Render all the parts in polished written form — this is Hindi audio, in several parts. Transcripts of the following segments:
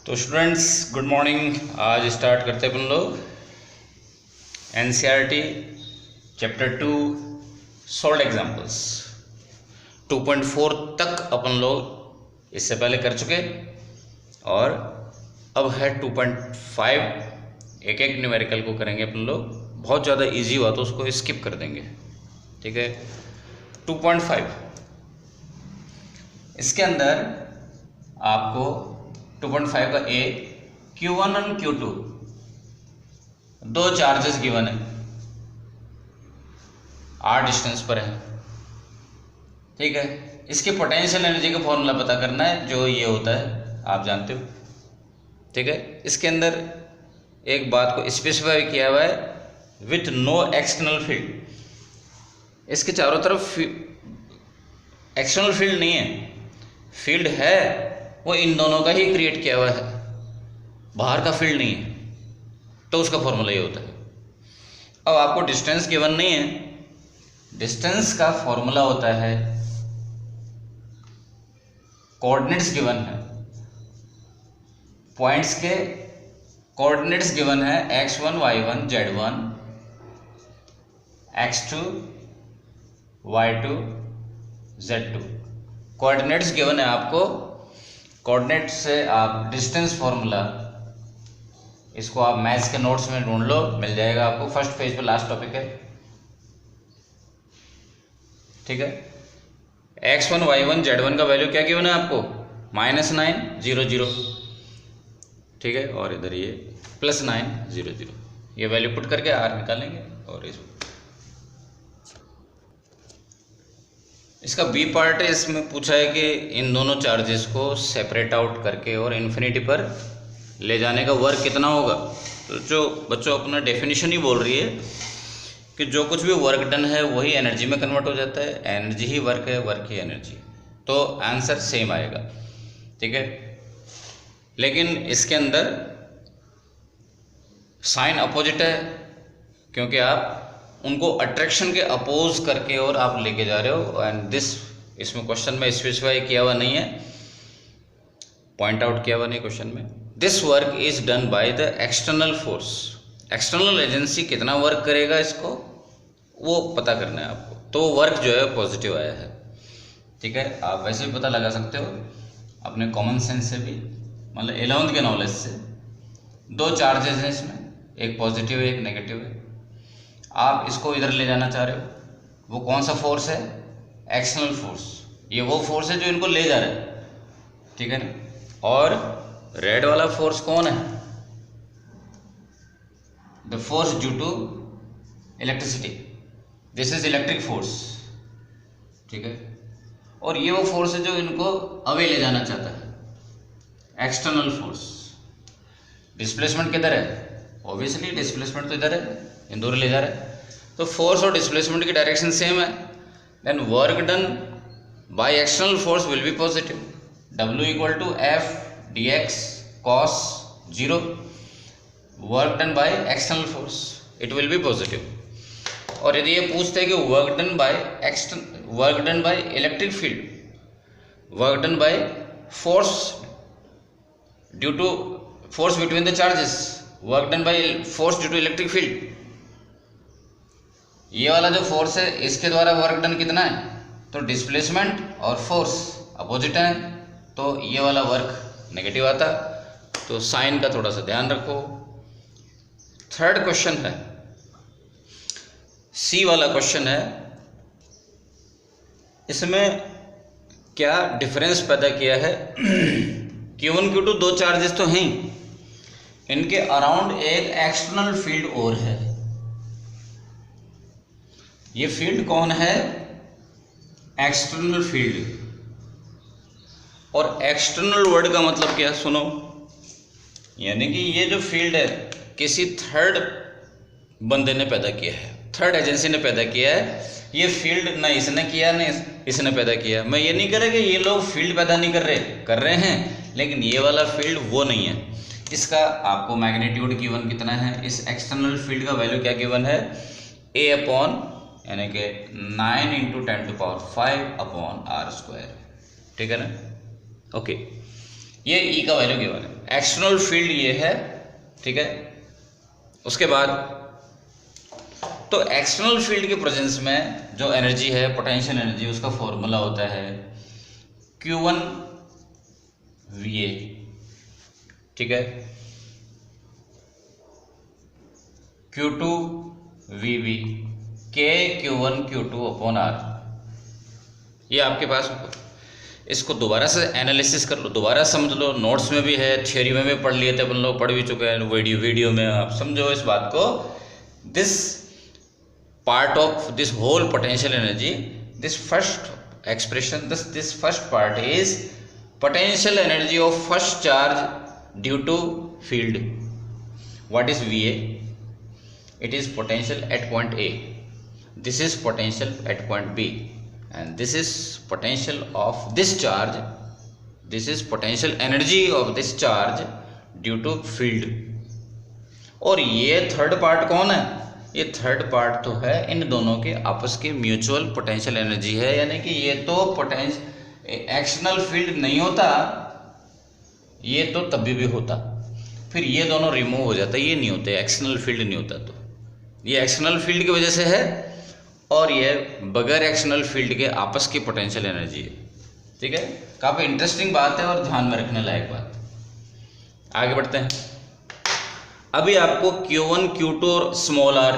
तो स्टूडेंट्स गुड मॉर्निंग। आज स्टार्ट करते हैं अपन लोग एनसीईआरटी चैप्टर 2 सॉल्व एग्जाम्पल्स। 2.4 तक अपन लोग इससे पहले कर चुके और अब है 2.5। एक एक न्यूमेरिकल को करेंगे अपन लोग। बहुत ज़्यादा इजी हुआ तो उसको स्किप कर देंगे, ठीक है। 2.5 इसके अंदर आपको 2.5 का ए Q1 और Q2 दो चार्जेस गिवन है, r डिस्टेंस पर है, ठीक है। इसके पोटेंशियल एनर्जी का फॉर्मूला पता करना है, जो ये होता है आप जानते हो, ठीक है। इसके अंदर एक बात को स्पेसिफाई किया हुआ है, विथ नो एक्सटर्नल फील्ड। इसके चारों तरफ एक्सटर्नल फील्ड नहीं है, फील्ड है वो इन दोनों का ही क्रिएट किया हुआ है, बाहर का फील्ड नहीं है, तो उसका फॉर्मूला ये होता है। अब आपको डिस्टेंस गिवन नहीं है, डिस्टेंस का फॉर्मूला होता है, कोऑर्डिनेट्स गिवन है, पॉइंट्स के कोऑर्डिनेट्स गिवन है x1 y1 z1 x2 y2 z2। Coordinates given है आपको, कोऑर्डिनेट से आप डिस्टेंस फॉर्मूला, इसको आप मैथ्स के नोट्स में ढूंढ लो, मिल जाएगा आपको। फर्स्ट पेज पे लास्ट टॉपिक है, ठीक है। x1 y1 z1 का वैल्यू क्या गिवन है आपको, -9 0 0, ठीक है। और इधर ये +9 0 0, ये वैल्यू पुट करके r निकालेंगे। और इसका बी पार्ट है, इसमें पूछा है कि इन दोनों चार्जेस को सेपरेट आउट करके और इन्फिनिटी पर ले जाने का वर्क कितना होगा। तो जो बच्चों अपना डेफिनेशन ही बोल रही है कि जो कुछ भी वर्क डन है वही एनर्जी में कन्वर्ट हो जाता है, एनर्जी ही वर्क है, वर्क ही एनर्जी, तो आंसर सेम आएगा, ठीक है। लेकिन इसके अंदर साइन अपोजिट है, क्योंकि आप उनको अट्रैक्शन के अपोज करके और आप लेके जा रहे हो। एंड दिस, इसमें क्वेश्चन में स्पेसिफाई किया हुआ नहीं है, पॉइंट आउट किया हुआ नहीं क्वेश्चन में। This work is done by the external force. External agency कितना वर्क करेगा इसको वो पता करना है आपको। तो वर्क जो है पॉजिटिव आया है, ठीक है। आप वैसे भी पता लगा सकते हो अपने कॉमन सेंस से भी, मतलब 11th के नॉलेज से। दो चार्जेस हैं इसमें, एक पॉजिटिव है एक नेगेटिव है। आप इसको इधर ले जाना चाह रहे हो, वो कौन सा फोर्स है, एक्सटर्नल फोर्स। ये वो फोर्स है जो इनको ले जा रहा है, ठीक है ना। और रेड वाला फोर्स कौन है, the force due to electricity, this is electric force, ठीक है। और ये वो फोर्स है जो इनको अवे ले जाना चाहता है, एक्सटर्नल फोर्स। डिस्प्लेसमेंट किधर है, ऑब्वियसली डिस्प्लेसमेंट तो इधर है, इंदौर ले जा रहा है, तो फोर्स और डिस्प्लेसमेंट की डायरेक्शन सेम है। Then work done by external force will be positive. W = F dx cos 0, work done by external force, it will be positive. और यदि ये पूछते हैं कि work done by electric field, work done by force due to force between the charges, work done by force due to electric field, ये वाला जो फोर्स है इसके द्वारा वर्क डन कितना है, तो डिस्प्लेसमेंट और फोर्स अपोजिट है, तो ये वाला वर्क नेगेटिव आता। तो साइन का थोड़ा सा ध्यान रखो। थर्ड क्वेश्चन है, सी वाला क्वेश्चन है। इसमें क्या डिफरेंस पैदा किया है, Q1 Q2 दो चार्जेस तो हैं, इनके अराउंड एक एक्सटर्नल फील्ड और है। ये फील्ड कौन है, एक्सटर्नल फील्ड। और एक्सटर्नल वर्ड का मतलब क्या, सुनो, यानी कि ये जो फील्ड है किसी थर्ड बंदे ने पैदा किया है, थर्ड एजेंसी ने पैदा किया है। ये फील्ड ना इसने किया ना इसने पैदा किया। मैं ये नहीं कह रहा कि ये लोग फील्ड पैदा नहीं कर रहे हैं, लेकिन ये वाला फील्ड वो नहीं है। इसका आपको मैग्नीट्यूड गिवन कितना है, इस एक्सटर्नल फील्ड का वैल्यू क्या गिवन है, A/, यानी कि 9 × 10⁵/r², ठीक है ना। ओके, ये E का वैल्यू गिवन है। एक्सटर्नल फील्ड ये है, ठीक है। उसके बाद तो एक्सटर्नल फील्ड के प्रेजेंस में जो एनर्जी है, पोटेंशियल एनर्जी, उसका फॉर्मूला होता है Q1 VA, ठीक है, Q2 VB, K Q1 Q2 upon R। ये आपके पास, इसको दोबारा से एनालिसिस कर लो, दोबारा समझ लो, नोट्स में भी है, थियोरी में भी पढ़ लिए थे अपन लोग, पढ़ भी चुके हैं, वीडियो में आप समझो इस बात को। This part of this whole potential energy, this first expression, this first part is potential energy of first charge due to field. What is VA? It is potential at point A. This is potential at point B, and this is potential of this charge. This is potential energy of this charge due to field. और ये थर्ड पार्ट कौन है? ये थर्ड पार्ट तो है इन दोनों के आपस के म्यूचुअल पोटेंशियल एनर्जी है, यानी कि ये तो एक्सटर्नल फील्ड नहीं होता, ये तो तभी भी होता, फिर ये दोनों रिमूव हो जाता, ये नहीं होते, एक्सटर्नल फील्ड नहीं होता। तो ये एक्सटर्नल फील्ड की वजह से है, और ये बगैर एक्सटर्नल फील्ड के आपस की पोटेंशियल एनर्जी है, ठीक है। काफ़ी इंटरेस्टिंग बात है और ध्यान में रखने लायक बात। आगे बढ़ते हैं। अभी आपको Q1 Q2 और स्मॉल r,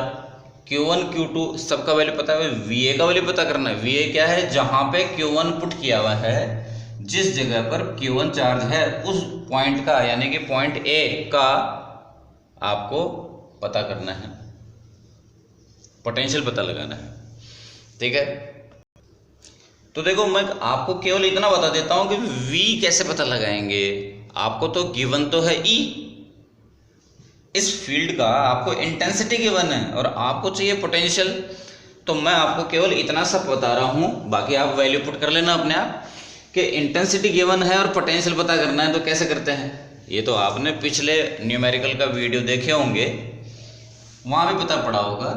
Q1 Q2 सबका वैल्यू पता है, VA का वैल्यू पता करना है। VA क्या है? जहाँ पे Q1 पुट किया हुआ है, जिस जगह पर Q1 चार्ज है उस पॉइंट का, यानी कि पॉइंट A का आपको पता करना है, पोटेंशियल पता लगाना है, ठीक है। तो देखो, मैं आपको केवल इतना बता देता हूं कि V कैसे पता लगाएंगे। आपको तो गिवन तो है E, इस फील्ड का आपको इंटेंसिटी गिवन है और आपको चाहिए पोटेंशियल। तो मैं आपको केवल इतना सा बता रहा हूं, बाकी आप वैल्यू पुट कर लेना अपने आप, कि इंटेंसिटी गिवन है और पोटेंशियल पता करना है। तो कैसे करते हैं? ये तो आपने पिछले न्यूमेरिकल का वीडियो देखे होंगे, वहां भी पता पड़ा होगा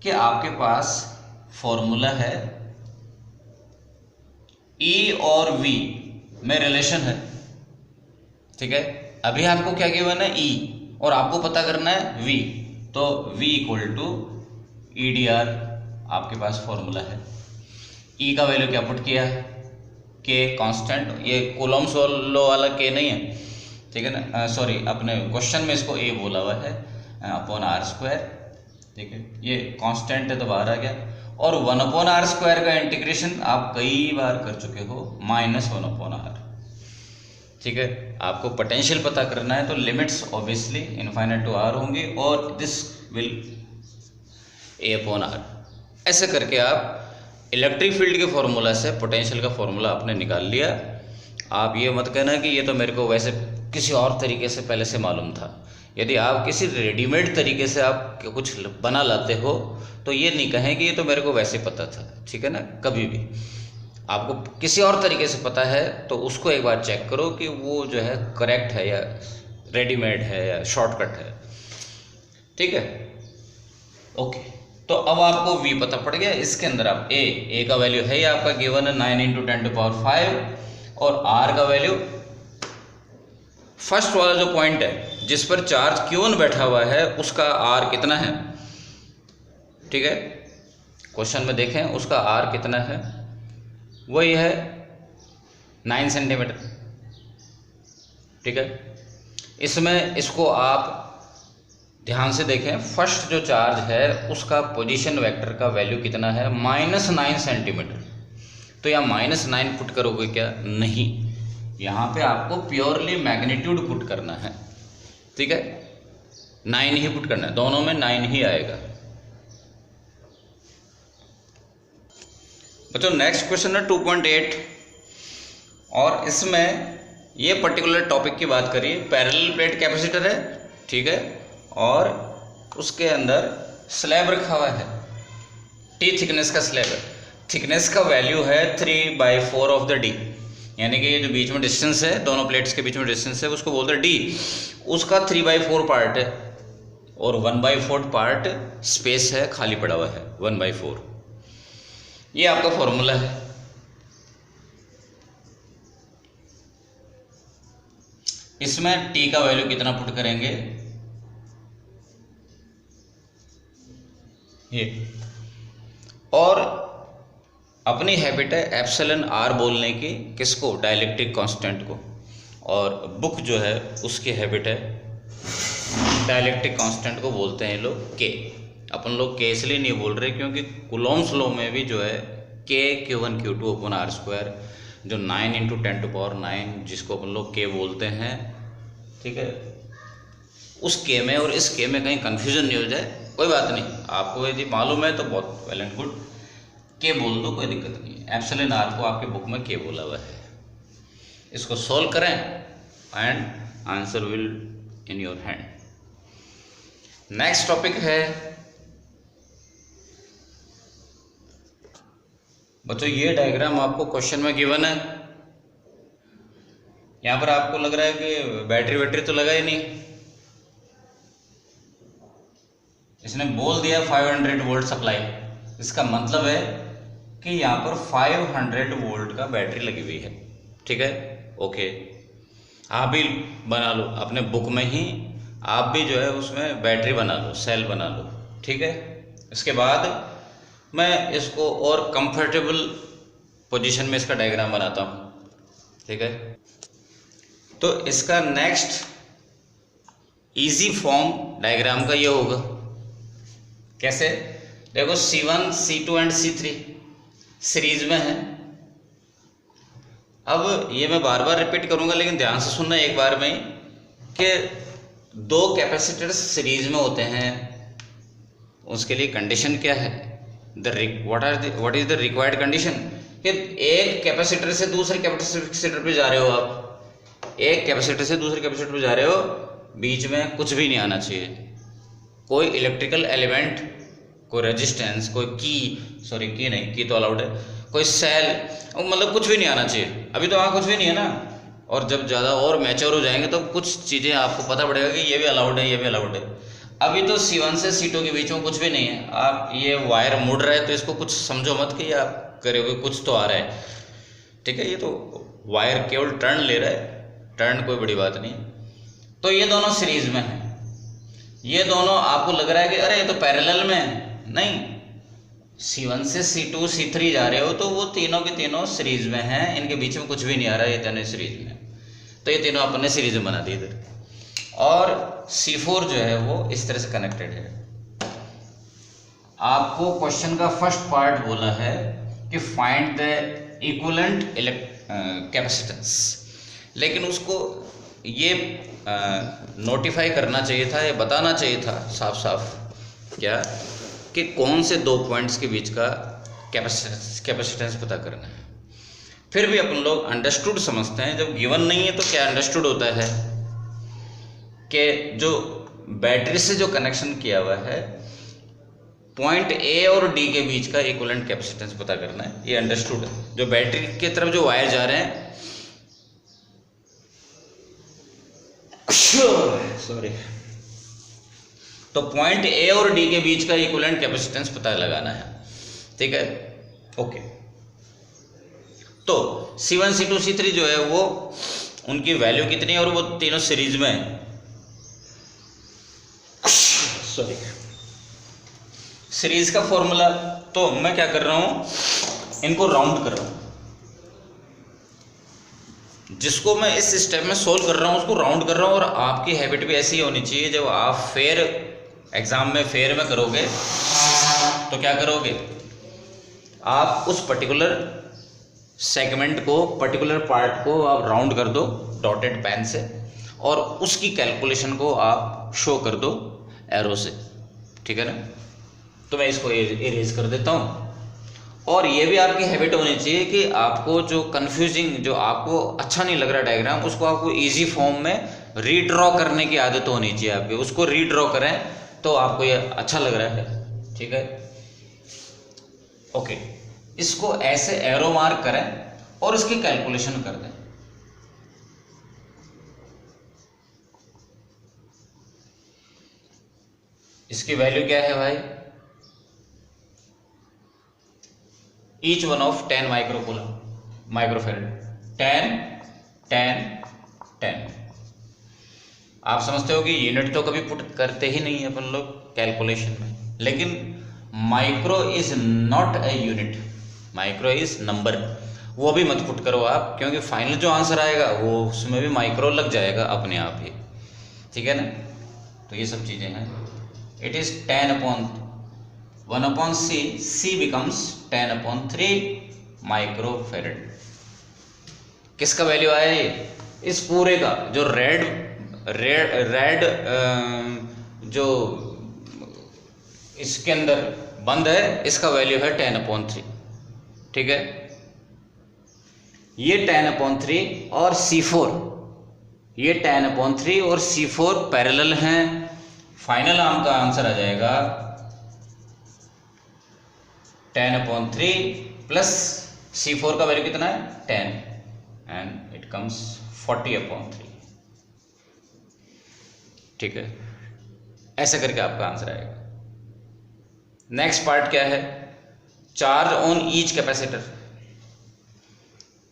कि आपके पास फॉर्मूला है E और V में रिलेशन है, ठीक है। अभी आपको क्या गिवन है? E, और आपको पता करना है V, तो V इक्वल टू EDR आपके पास फॉर्मूला है। E का वैल्यू क्या पुट किया? K कांस्टेंट, ये कूलॉम्स लॉ वाला K नहीं है, ठीक है ना, सॉरी, अपने क्वेश्चन में इसको A बोला हुआ है, अपॉन R², ठीक है। ये कांस्टेंट है तो बाहर आ गया, और 1/r² का इंटीग्रेशन आप कई बार कर चुके हो, -1/r, ठीक है। आपको पोटेंशियल पता करना है तो limits obviously infinite to r होंगी, और दिस विल A/r। ऐसे करके आप इलेक्ट्रिक फील्ड के फॉर्मूला से पोटेंशियल का फॉर्मूला आपने निकाल लिया। आप ये मत कहना कि ये तो मेरे को वैसे किसी और तरीके से पहले से मालूम था। यदि आप किसी रेडीमेड तरीके से आप कुछ बना लाते हो तो ये नहीं कहें कि ये तो मेरे को वैसे पता था, ठीक है ना। कभी भी आपको किसी और तरीके से पता है तो उसको एक बार चेक करो कि वो जो है करेक्ट है या रेडीमेड है या शॉर्टकट है, ठीक है। ओके, तो अब आपको V पता पड़ गया। इसके अंदर आप A का वैल्यू है, आपका गिवन है 9 × 10⁵, और R का वैल्यू, फर्स्ट वाला जो पॉइंट है जिस पर चार्ज Q1 बैठा हुआ है उसका R कितना है, ठीक है। क्वेश्चन में देखें उसका R कितना है, वही है 9 सेंटीमीटर, ठीक है। इसमें इसको आप ध्यान से देखें, फर्स्ट जो चार्ज है उसका पोजीशन वेक्टर का वैल्यू कितना है, -9 सेंटीमीटर। तो यहाँ -9 पुट करोगे क्या? नहीं, यहाँ पे आपको प्योरली मैग्नीट्यूड पुट करना है, ठीक है। 9 ही पुट करना है, दोनों में 9 ही आएगा। बच्चों नेक्स्ट क्वेश्चन है 2.8, और इसमें ये पर्टिकुलर टॉपिक की बात करिए। पैरेलल प्लेट कैपेसिटर है, ठीक है, और उसके अंदर स्लैब रखा हुआ है, T थिकनेस का स्लैब है। थिकनेस का वैल्यू है 3/4 ऑफ द D, यानी कि ये जो बीच में डिस्टेंस है, दोनों प्लेट्स के बीच में डिस्टेंस है, उसको बोलते हैं D। उसका 3/4 पार्ट है, और 1/4 पार्ट स्पेस है, खाली पड़ा हुआ है 1/4। ये आपका फॉर्मूला है। इसमें टी का वैल्यू कितना पुट करेंगे, ये, और अपनी हैबिट है एप्सिलॉन आर बोलने की, किसको, डाइलेक्ट्रिक कांस्टेंट को, और बुक जो है उसकी हैबिट है डाइलेक्ट्रिक कांस्टेंट को बोलते हैं ये लोग के। अपन लोग के इसलिए नहीं बोल रहे क्योंकि कूलॉम्स लॉ में भी जो है के Q1 Q2 upon are square, जो 9 × 10⁹ जिसको अपन लोग के बोलते हैं, ठीक है, उस के में और इस के में कहीं कन्फ्यूजन नहीं हो जाए, कोई बात नहीं, आपको यदि मालूम है तो बहुत वेल एंड गुड, के बोल दो, कोई दिक्कत नहीं है। एप्सिलॉन आर को आपके बुक में के बोला हुआ है। इसको सॉल्व करें and answer will in your hand. Next topic है बच्चों, ये डायग्राम आपको क्वेश्चन में गिवन है। यहां पर आपको लग रहा है कि बैटरी तो लगा ही नहीं, इसने बोल दिया 500 वोल्ट सप्लाई, इसका मतलब है कि यहाँ पर 500 वोल्ट का बैटरी लगी हुई है, ठीक है, ओके। आप भी बना लो अपने बुक में ही, आप भी जो है उसमें बैटरी बना लो, सेल बना लो, ठीक है। इसके बाद मैं इसको और कंफर्टेबल पोजीशन में इसका डायग्राम बनाता हूँ, ठीक है। तो इसका नेक्स्ट इजी फॉर्म डायग्राम का ये होगा, कैसे, देखो C1 C2 and C3 series में है। अब ये मैं बार बार रिपीट करूंगा लेकिन ध्यान से सुनना एक बार में ही, कि दो कैपेसिटर्स सीरीज में होते हैं, उसके लिए कंडीशन क्या है, what is the required condition, कि एक कैपेसिटर से दूसरे कैपेसिटर पे जा रहे हो आप, एक कैपेसिटर से दूसरे कैपेसिटर पे जा रहे हो, बीच में कुछ भी नहीं आना चाहिए, कोई इलेक्ट्रिकल एलिमेंट, कोई रेजिस्टेंस, कोई की नहीं, की तो अलाउड है, कोई सेल, मतलब कुछ भी नहीं आना चाहिए। अभी तो वहाँ कुछ भी नहीं है ना, और जब ज़्यादा और मैच्योर हो जाएंगे तो कुछ चीज़ें आपको पता पड़ेगा कि ये भी अलाउड है, ये भी अलाउड है। अभी तो C1 से C2 के बीच में कुछ भी नहीं है। आप ये वायर मुड़ रहा है तो इसको कुछ समझो मत कि आप करोगे, कुछ तो आ रहा है, ठीक है, ये तो वायर केवल टर्न ले रहा है, टर्न कोई बड़ी बात नहीं। तो ये दोनों सीरीज में है, ये दोनों आपको लग रहा है कि अरे ये तो पैरेलल में है, नहीं, C1 से C2 C3 जा रहे हो तो वो तीनों के तीनों सीरीज में हैं, इनके बीच में कुछ भी नहीं आ रहा है, ये तीनों सीरीज में, तो ये तीनों अपन ने सीरीज में बना दी इधर। और C4 जो है वो इस तरह से कनेक्टेड है। आपको क्वेश्चन का फर्स्ट पार्ट बोला है कि फाइंड द इक्विवेलेंट कैपेसिटेंस, लेकिन उसको ये नोटिफाई करना चाहिए था, ये बताना चाहिए था साफ साफ, क्या, कि कौन से दो पॉइंट्स के बीच का कैपेसिटेंस पता करना है। फिर भी अपन लोग अंडरस्टूड समझते हैं, जब गिवन नहीं है तो क्या अंडरस्टूड होता है कि जो बैटरी से जो कनेक्शन किया हुआ है, पॉइंट ए और डी के बीच का इक्विवेलेंट कैपेसिटेंस पता करना है, ये अंडरस्टूड है। जो बैटरी की तरफ जो वायर जा रहे हैं, सॉरी, तो पॉइंट ए और डी के बीच का इक्विवेलेंट कैपेसिटेंस पता लगाना है, ठीक है, ओके। तो C1 C2 C3 जो है वो उनकी वैल्यू कितनी है, और वो तीनों सीरीज में है, सॉरी, सीरीज का फॉर्मूला, तो मैं क्या कर रहा हूं, इनको राउंड कर रहा हूं, जिसको मैं इस स्टेप में सोल्व कर रहा हूं उसको राउंड कर रहा हूं। और आपकी हैबिट भी ऐसी होनी चाहिए, जब आप फेयर एग्जाम में फेयर में करोगे तो क्या करोगे, आप उस पर्टिकुलर सेगमेंट को, पर्टिकुलर पार्ट को आप राउंड कर दो डॉटेड पेन से, और उसकी कैलकुलेशन को आप शो कर दो एरो से, ठीक है ना। तो मैं इसको इरेज कर देता हूँ। और ये भी आपकी हैबिट होनी चाहिए कि आपको जो कंफ्यूजिंग, जो आपको अच्छा नहीं लग रहा डायग्राम, उसको आपको इजी फॉर्म में रीड्रॉ करने की आदत होनी चाहिए आपकी, उसको रीड्रॉ करें तो आपको ये अच्छा लग रहा है, ठीक है, ओके। इसको ऐसे एरो मार्क करें और इसकी कैलकुलेशन कर दें। इसकी वैल्यू क्या है भाई, ईच वन ऑफ 10 माइक्रोफैराड, 10 10 10, आप समझते हो कि यूनिट तो कभी पुट करते ही नहीं है अपन लोग कैलकुलेशन में, लेकिन micro is not a unit, micro is number, वो भी मत पुट करो आप, क्योंकि फाइनल जो आंसर आएगा वो उसमें भी माइक्रो लग जाएगा अपने आप ही, ठीक है ना। तो ये सब चीज़ें हैं। It is 10/1/c, c becomes 10/3 microfarad. किसका वैल्यू आया ये? इस पूरे का जो रेड जो इसके अंदर बंद है, इसका वैल्यू है 10/3, ठीक है। ये 10/3 और C4, ये 10/3 और C4 पैरेलल हैं। फाइनल आपका आंसर आ जाएगा 10/3 प्लस C4 का वैल्यू कितना है 10, एंड इट कम्स 40/3, ठीक है। ऐसा करके आपका आंसर आएगा। नेक्स्ट पार्ट क्या है? Charge on each capacitor.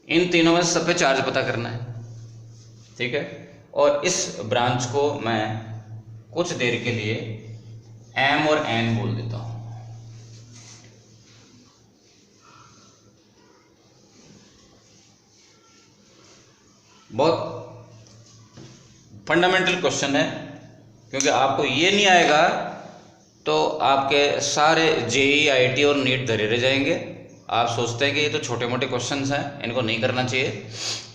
इन तीनों में सब पे चार्ज पता करना है, ठीक है। और इस ब्रांच को मैं कुछ देर के लिए M और N बोल देता हूं। बहुत फंडामेंटल क्वेश्चन है, क्योंकि आपको ये नहीं आएगा तो आपके सारे JEE IIT और नीट धरे रह जाएंगे। आप सोचते हैं कि ये तो छोटे मोटे क्वेश्चंस हैं, इनको नहीं करना चाहिए,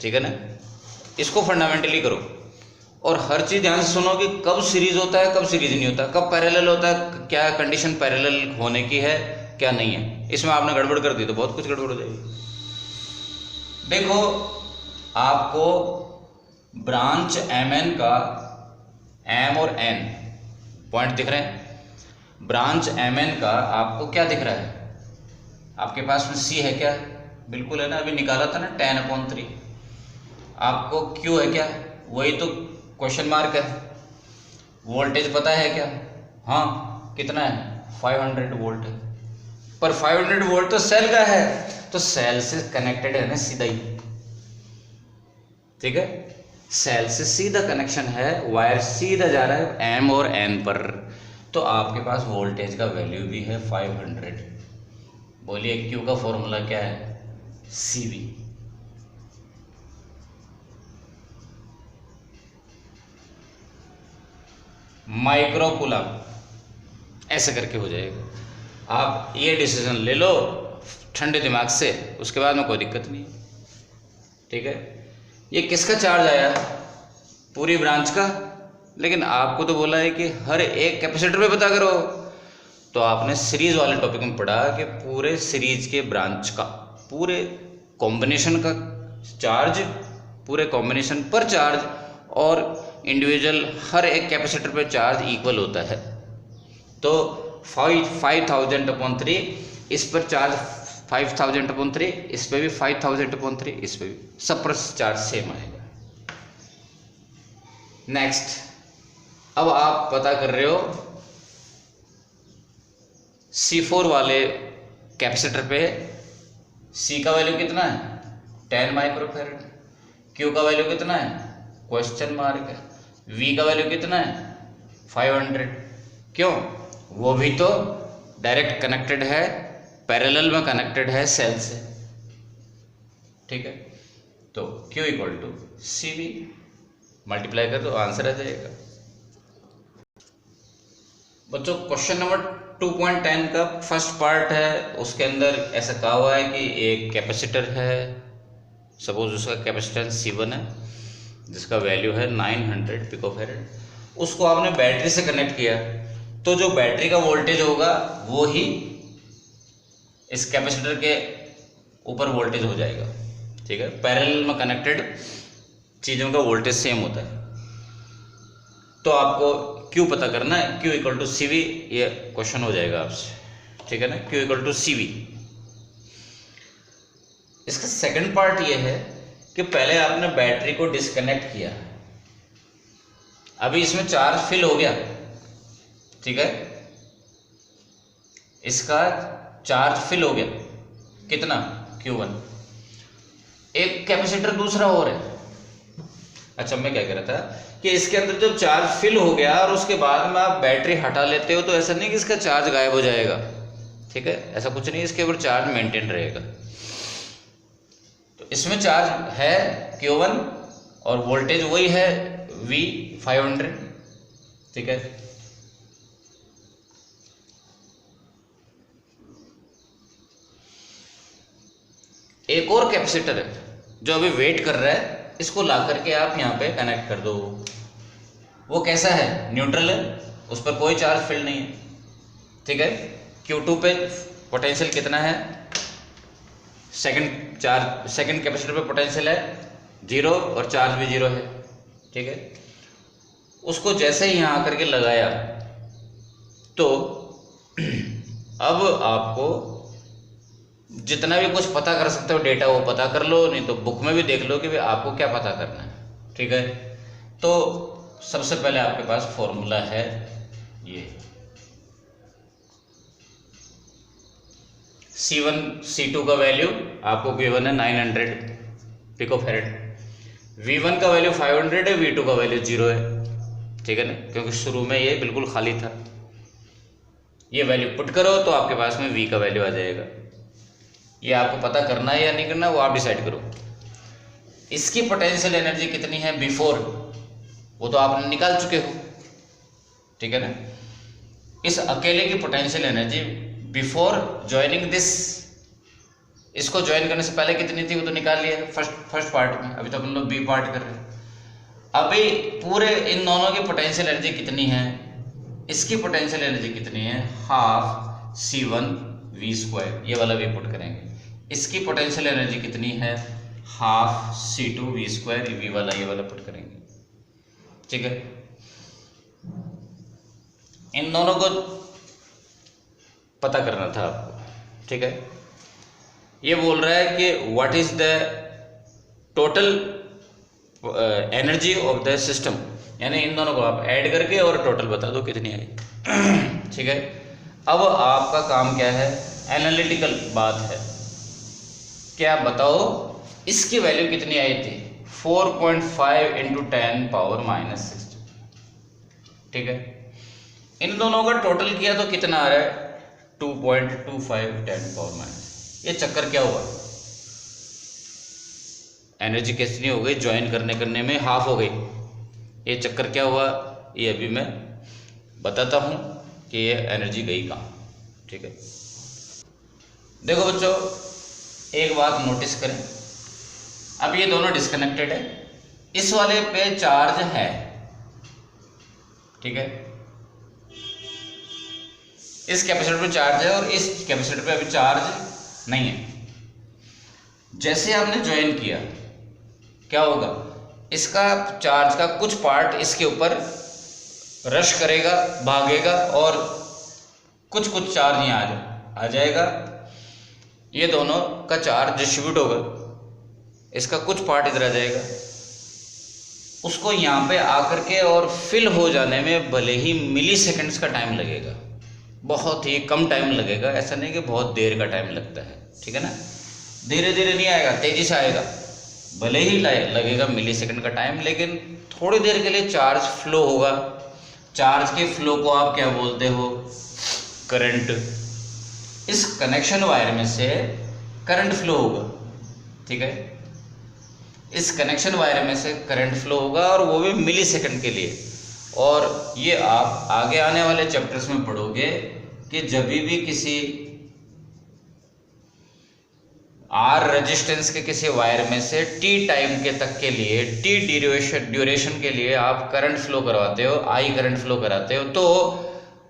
ठीक है ना। इसको फंडामेंटली करो, और हर चीज़ ध्यान से सुनो कि कब सीरीज होता है, कब सीरीज नहीं होता, कब पैरेलल होता है, क्या कंडीशन पैरेलल होने की है, क्या नहीं है। इसमें आपने गड़बड़ कर दी तो बहुत कुछ गड़बड़ हो जाएगी। देखो, आपको ब्रांच MN का M और N पॉइंट दिख रहे हैं। ब्रांच MN का आपको क्या दिख रहा है? आपके पास में C है क्या? बिल्कुल है ना, अभी निकाला था ना 10/3। आपको Q है क्या? वही तो क्वेश्चन मार्क है। वोल्टेज पता है क्या? हाँ, कितना है? 500 वोल्ट है, पर 500 वोल्ट तो सेल का है, तो सेल से कनेक्टेड है ना सीधा ही, ठीक है। सेल से सीधा कनेक्शन है, वायर सीधा जा रहा है M और N पर, तो आपके पास वोल्टेज का वैल्यू भी है 500। बोलिए Q का फॉर्मूला क्या है? CV। माइक्रो कूलम, ऐसे करके हो जाएगा। आप ये डिसीजन ले लो ठंडे दिमाग से, उसके बाद में कोई दिक्कत नहीं, ठीक है। ये किसका चार्ज आया? पूरी ब्रांच का, लेकिन आपको तो बोला है कि हर एक कैपेसिटर पे पता करो। तो आपने सीरीज वाले टॉपिक में पढ़ा कि पूरे सीरीज के ब्रांच का, पूरे कॉम्बिनेशन का चार्ज, पूरे कॉम्बिनेशन पर चार्ज, और इंडिविजुअल हर एक कैपेसिटर पे चार्ज इक्वल होता है। तो 5000/3, इस पर चार्ज 5000/3, इस पे भी 5000/3, इस पे भी, सब पर चार्ज सेम आएगा। नेक्स्ट, अब आप पता कर रहे हो C4 वाले कैपेसिटर पे C का वैल्यू कितना है? 10 माइक्रोफैरड। Q का वैल्यू कितना है? क्वेश्चन मार्क है। V का वैल्यू कितना है? 500। क्यों? वो भी तो डायरेक्ट कनेक्टेड है, पैरेलल में कनेक्टेड है सेल से, ठीक है। तो Q = CV, मल्टीप्लाई कर दो, आंसर आ जाएगा। बच्चों, क्वेश्चन नंबर 2.10 का फर्स्ट पार्ट है, उसके अंदर ऐसा कहा हुआ है कि एक कैपेसिटर है, सपोज उसका कैपेसिटेंस C1 है, जिसका वैल्यू है 900 पिकोफैरेड। उसको आपने बैटरी से कनेक्ट किया, तो जो बैटरी का वोल्टेज होगा वो ही इस कैपेसिटर के ऊपर वोल्टेज हो जाएगा, ठीक है। पैरेलल में कनेक्टेड चीज़ों का वोल्टेज सेम होता है। तो आपको Q पता करना है, Q = CV, ये क्वेश्चन हो जाएगा आपसे, ठीक है ना। Q = CV। इसका सेकंड पार्ट ये है कि पहले आपने बैटरी को डिस्कनेक्ट किया, अभी इसमें चार्ज फिल हो गया, ठीक है। इसका चार्ज फिल हो गया, कितना? Q1। एक कैपेसिटर दूसरा और है, अच्छा, मैं क्या कह रहा था कि इसके अंदर जब चार्ज फिल हो गया और उसके बाद में आप बैटरी हटा लेते हो तो ऐसा नहीं कि इसका चार्ज गायब हो जाएगा, ठीक है, ऐसा कुछ नहीं, इसके ऊपर चार्ज मेंटेन रहेगा। तो इसमें चार्ज है Q1 और वोल्टेज वही है V500, ठीक है। एक और कैपेसिटर है जो अभी वेट कर रहा है, इसको ला करके आप यहाँ पे कनेक्ट कर दो। वो कैसा है, न्यूट्रल है, उस पर कोई चार्ज फिल नहीं है, ठीक है। Q2 पे पोटेंशियल कितना है, सेकंड कैपेसिटर पे पोटेंशियल है 0 और चार्ज भी 0 है, ठीक है। उसको जैसे ही यहाँ आकर के लगाया तो अब आपको जितना भी कुछ पता कर सकते हो डेटा वो पता कर लो, नहीं तो बुक में भी देख लो कि भाई आपको क्या पता करना है, ठीक है। तो सबसे पहले आपके पास फॉर्मूला है ये C1 C2 का वैल्यू आपको गिवन है 900 पिकोफैरेड, V1 का वैल्यू 500 है, V2 का वैल्यू 0 है, ठीक है ना, क्योंकि शुरू में ये बिल्कुल खाली था। ये वैल्यू पुट करो तो आपके पास में V का वैल्यू आ जाएगा। ये आपको पता करना है या नहीं करना वो आप डिसाइड करो। इसकी पोटेंशियल एनर्जी कितनी है बिफोर, वो तो आपने निकाल चुके हो, ठीक है ना। इस अकेले की potential energy before joining this, इसको ज्वाइन करने से पहले कितनी थी वो तो निकाल लिया फर्स्ट पार्ट में, अभी तो अपन लोग बी पार्ट कर रहे हैं। अभी पूरे इन दोनों की पोटेंशियल एनर्जी कितनी है, इसकी पोटेंशियल एनर्जी कितनी है, हाफ C1 V², ये वाला भी पुट करेंगे। इसकी पोटेंशियल एनर्जी कितनी है, हाफ C2 V², ये वाला पुट करेंगे, ठीक है। इन दोनों को पता करना था आपको, ठीक है। ये बोल रहा है कि what is the total energy of the system, यानी इन दोनों को आप ऐड करके और टोटल बता दो कितनी आई, ठीक है। अब आपका काम क्या है, एनालिटिकल बात है, क्या बताओ इसकी वैल्यू कितनी आई थी, 4.5 × 10⁻⁻⁻⁶, ठीक है। इन दोनों का टोटल किया तो कितना आ रहा है, 2.25 10⁻⁻⁻। ये चक्कर क्या हुआ, एनर्जी कितनी हो गई, ज्वाइन करने में हाफ हो गई। ये चक्कर क्या हुआ, ये अभी मैं बताता हूँ कि ये एनर्जी गई कहाँ, ठीक है। देखो बच्चों, एक बात नोटिस करें, अब ये दोनों डिस्कनेक्टेड है, इस वाले पे चार्ज है, ठीक है, इस कैपेसिटर पे चार्ज है और इस कैपेसिटर पे अभी चार्ज नहीं है। जैसे आपने ज्वाइन किया क्या होगा, इसका चार्ज का कुछ पार्ट इसके ऊपर रश करेगा, भागेगा और कुछ चार्ज यहाँ आ जाएगा, ये दोनों का चार्ज डिस्ट्रीब्यूट होगा, इसका कुछ पार्ट इधर आ जाएगा, उसको यहाँ पे आकर के और फिल हो जाने में भले ही मिली सेकेंड्स का टाइम लगेगा, बहुत ही कम टाइम लगेगा, ऐसा नहीं कि बहुत देर का टाइम लगता है, ठीक है ना। धीरे धीरे नहीं आएगा, तेजी से आएगा, भले ही लगेगा मिली सेकेंड का टाइम, लेकिन थोड़ी देर के लिए चार्ज फ्लो होगा। चार्ज के फ्लो को आप क्या बोलते हो, करंट। इस कनेक्शन वायर में से करंट फ्लो होगा, ठीक है, इस कनेक्शन वायर में से करंट फ्लो होगा और वो भी मिली सेकेंड के लिए। और ये आप आगे आने वाले चैप्टर्स में पढ़ोगे कि जब भी किसी R रेजिस्टेंस के किसी वायर में से T टाइम के तक के लिए, T ड्यूरेशन के लिए आप करंट फ्लो करवाते हो, I करंट फ्लो कराते हो, तो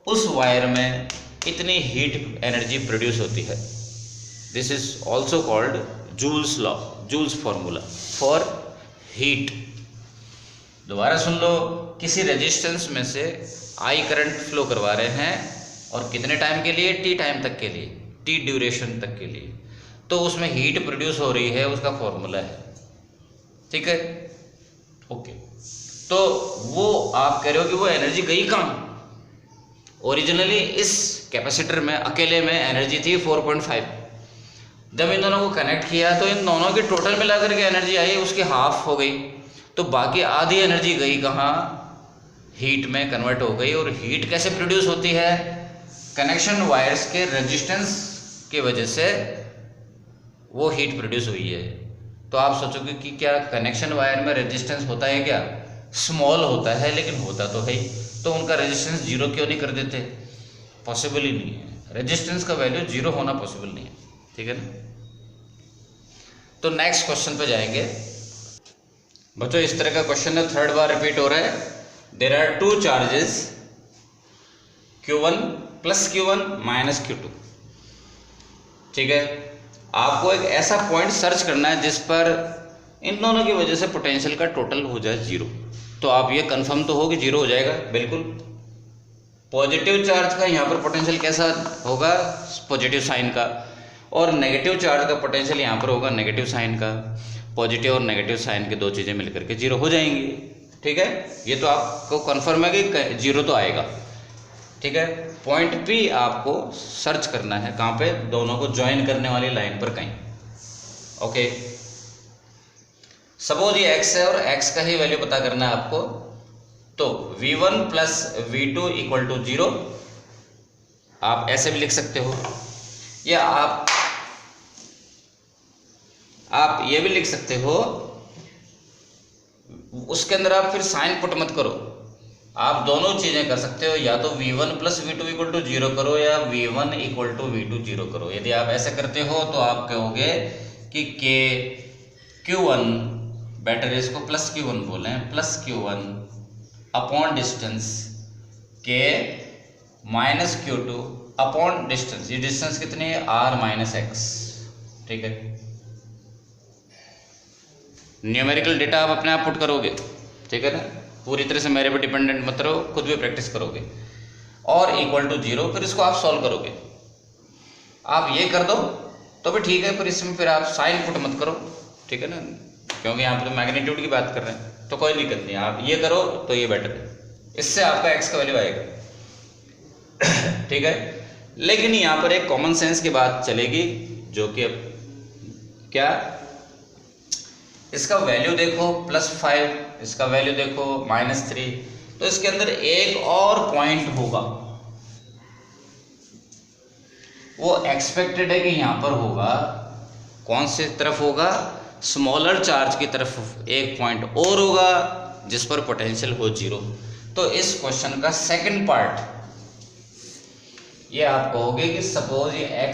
उस वायर में इतनी हीट एनर्जी प्रोड्यूस होती है। This is also called Joule's law, Joule's formula for heat. दोबारा सुन लो, किसी रेजिस्टेंस में से I करंट फ्लो करवा रहे हैं और कितने टाइम के लिए, T टाइम तक के लिए, T ड्यूरेशन तक के लिए, तो उसमें हीट प्रोड्यूस हो रही है, उसका फॉर्मूला है, ठीक है, ओके। तो वो आप कह रहे हो कि वो एनर्जी गई कहाँ, ओरिजिनली इस कैपेसिटर में अकेले में एनर्जी थी 4.5, जब इन दोनों को कनेक्ट किया तो इन दोनों की टोटल मिलाकर के एनर्जी आई उसकी हाफ हो गई, तो बाकी आधी एनर्जी गई कहाँ, हीट में कन्वर्ट हो गई। और हीट कैसे प्रोड्यूस होती है, कनेक्शन वायर्स के रेजिस्टेंस की वजह से वो हीट प्रोड्यूस हुई है। तो आप सोचोगे कि क्या कनेक्शन वायर में रेजिस्टेंस होता है क्या, स्मॉल होता है, लेकिन होता तो है ही, तो उनका रेजिस्टेंस जीरो क्यों नहीं कर देते, पॉसिबल ही नहीं है, रेजिस्टेंस का वैल्यू जीरो होना पॉसिबल नहीं है, ठीक है ना। तो नेक्स्ट क्वेश्चन पे जाएंगे बच्चों। इस तरह का क्वेश्चन है, थर्ड बार रिपीट हो रहा है। There are two charges Q1 plus Q1 minus Q2, ठीक है। आपको एक ऐसा पॉइंट सर्च करना है जिस पर इन दोनों की वजह से पोटेंशियल का टोटल हो जाए जीरो। तो आप ये कंफर्म तो हो कि जीरो हो जाएगा, बिल्कुल। पॉजिटिव चार्ज का यहाँ पर पोटेंशियल कैसा होगा, पॉजिटिव साइन का, और नेगेटिव चार्ज का पोटेंशियल यहाँ पर होगा नेगेटिव साइन का। पॉजिटिव और नेगेटिव साइन की दो चीज़ें मिलकर के जीरो हो जाएंगी, ठीक है। ये तो आपको कंफर्म है कि जीरो तो आएगा, ठीक है। पॉइंट पी आपको सर्च करना है, कहाँ पे, दोनों को ज्वाइन करने वाली लाइन पर कहीं, ओके। सपोज ये x है और x का ही वैल्यू पता करना है आपको। तो v1 plus v2 equal to 0, आप ऐसे भी लिख सकते हो, या आप ये भी लिख सकते हो। उसके अंदर आप फिर साइन पुट मत करो, आप दोनों चीजें कर सकते हो, या तो v1 plus v2 equal to 0 करो, या v1 इक्वल टू v2 0 करो। यदि आप ऐसे करते हो तो आप कहोगे कि k q1, बेटर इसको प्लस Q1 बोलें, plus Q1 upon distance k minus Q2 upon distance. ये डिस्टेंस कितनी है, r माइनस x, ठीक है। न्यूमेरिकल डेटा आप अपने आप पुट करोगे, ठीक है ना, पूरी तरह से मेरे पे डिपेंडेंट मत रहो, खुद भी प्रैक्टिस करोगे। और इक्वल टू 0, फिर इसको आप सॉल्व करोगे। आप ये कर दो तो भी ठीक है, फिर इसमें फिर आप साइन पुट मत करो, ठीक है ना, क्योंकि यहाँ पर तो मैग्नीट्यूड की बात कर रहे हैं, तो कोई दिक्कत नहीं। आप ये करो तो ये बेटर है, इससे आपका x का वैल्यू आएगा, ठीक है। लेकिन यहाँ पर एक कॉमन सेंस की बात चलेगी, जो कि क्या, इसका वैल्यू देखो +5, इसका वैल्यू देखो -3, तो इसके अंदर एक और पॉइंट होगा, वो एक्सपेक्टेड है कि यहां पर होगा। कौन से तरफ होगा, स्मॉलर चार्ज की तरफ एक पॉइंट और होगा जिस पर पोटेंशियल हो 0। तो इस क्वेश्चन का सेकंड पार्ट ये आप कहोगे कि सपोज ये x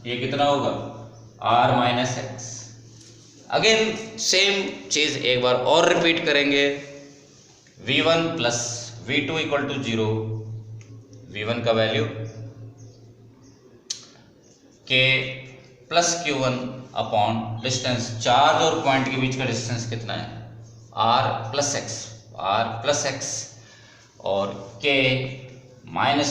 ये कितना होगा, r minus x. Again same चीज एक बार और रिपीट करेंगे, v1 plus v2 equal to 0, v1 का value k plus Q1 upon distance, charge और पॉइंट के बीच का डिस्टेंस कितना है, r प्लस एक्स, और k माइनस